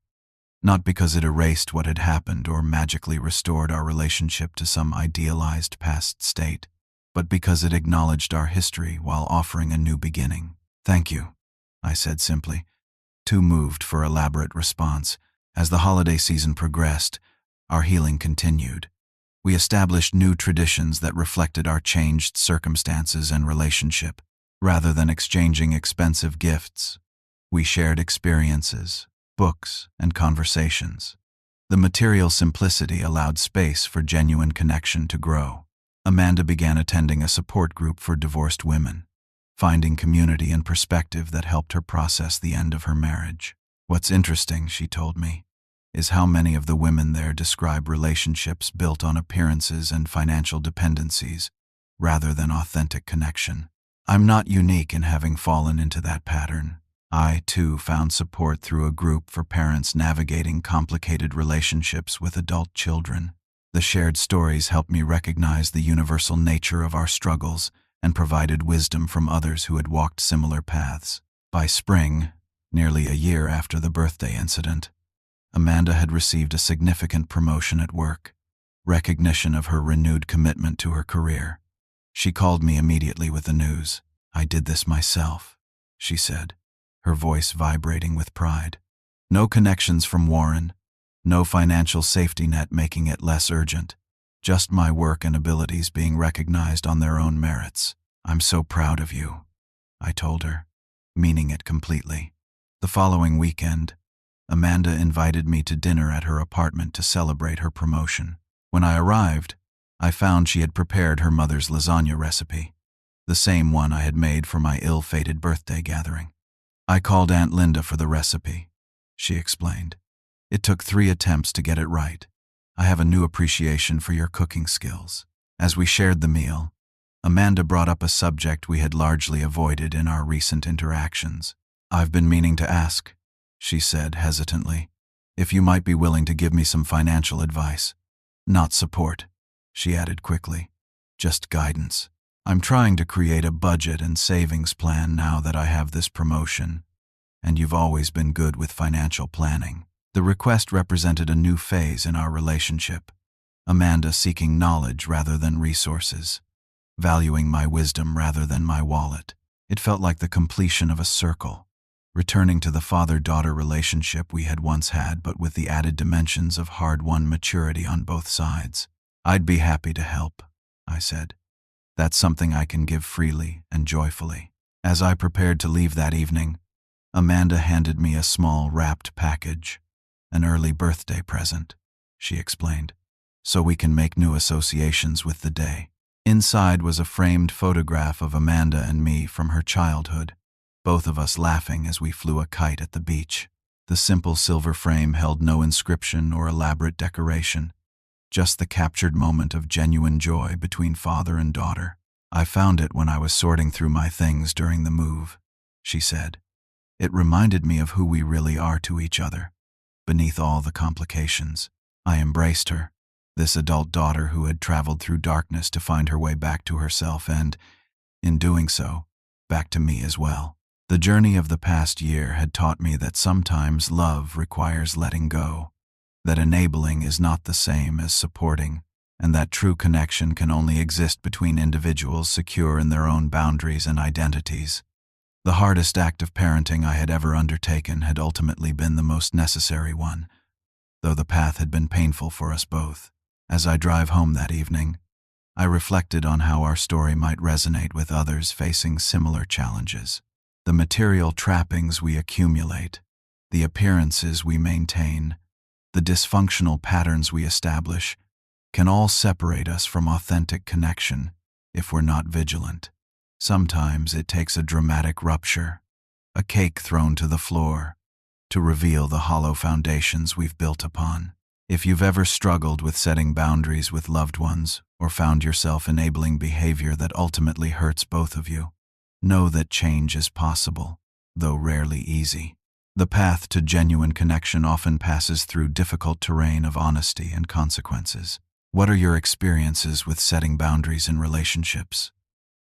Not because it erased what had happened or magically restored our relationship to some idealized past state, but because it acknowledged our history while offering a new beginning. Thank you, I said simply, too moved for elaborate response. As the holiday season progressed, our healing continued. We established new traditions that reflected our changed circumstances and relationship. Rather than exchanging expensive gifts, we shared experiences, books, and conversations. The material simplicity allowed space for genuine connection to grow. Amanda began attending a support group for divorced women, finding community and perspective that helped her process the end of her marriage. What's interesting, she told me, is how many of the women there describe relationships built on appearances and financial dependencies, rather than authentic connection. I'm not unique in having fallen into that pattern. I, too, found support through a group for parents navigating complicated relationships with adult children. The shared stories helped me recognize the universal nature of our struggles and provided wisdom from others who had walked similar paths. By spring, nearly a year after the birthday incident, Amanda had received a significant promotion at work, recognition of her renewed commitment to her career. She called me immediately with the news. I did this myself, she said, her voice vibrating with pride. No connections from Warren, no financial safety net making it less urgent, just my work and abilities being recognized on their own merits. I'm so proud of you, I told her, meaning it completely. The following weekend, Amanda invited me to dinner at her apartment to celebrate her promotion. When I arrived, I found she had prepared her mother's lasagna recipe, the same one I had made for my ill-fated birthday gathering. I called Aunt Linda for the recipe, she explained. It took 3 attempts to get it right. I have a new appreciation for your cooking skills. As we shared the meal, Amanda brought up a subject we had largely avoided in our recent interactions. I've been meaning to ask, she said hesitantly, if you might be willing to give me some financial advice. Not support, she added quickly, just guidance. I'm trying to create a budget and savings plan now that I have this promotion, and you've always been good with financial planning. The request represented a new phase in our relationship, Amanda seeking knowledge rather than resources, valuing my wisdom rather than my wallet. It felt like the completion of a circle, returning to the father-daughter relationship we had once had, but with the added dimensions of hard-won maturity on both sides. "I'd be happy to help," I said. "That's something I can give freely and joyfully." As I prepared to leave that evening, Amanda handed me a small wrapped package. "An early birthday present," she explained, "so we can make new associations with the day." Inside was a framed photograph of Amanda and me from her childhood, both of us laughing as we flew a kite at the beach. The simple silver frame held no inscription or elaborate decoration, just the captured moment of genuine joy between father and daughter. "I found it when I was sorting through my things during the move," she said. "It reminded me of who we really are to each other, beneath all the complications." I embraced her, this adult daughter who had traveled through darkness to find her way back to herself and, in doing so, back to me as well. The journey of the past year had taught me that sometimes love requires letting go, that enabling is not the same as supporting, and that true connection can only exist between individuals secure in their own boundaries and identities. The hardest act of parenting I had ever undertaken had ultimately been the most necessary one, though the path had been painful for us both. As I drive home that evening, I reflected on how our story might resonate with others facing similar challenges. The material trappings we accumulate, the appearances we maintain, the dysfunctional patterns we establish, can all separate us from authentic connection if we're not vigilant. Sometimes it takes a dramatic rupture, a cake thrown to the floor, to reveal the hollow foundations we've built upon. If you've ever struggled with setting boundaries with loved ones or found yourself enabling behavior that ultimately hurts both of you, know that change is possible, though rarely easy. The path to genuine connection often passes through difficult terrain of honesty and consequences. What are your experiences with setting boundaries in relationships?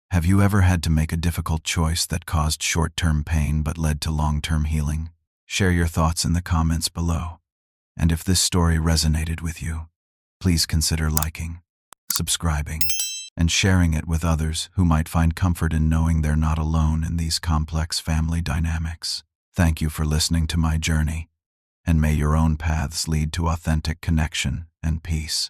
Have you ever had to make a difficult choice that caused short-term pain but led to long-term healing? Share your thoughts in the comments below. And if this story resonated with you, please consider liking, subscribing, and sharing it with others who might find comfort in knowing they're not alone in these complex family dynamics. Thank you for listening to my journey, and may your own paths lead to authentic connection and peace.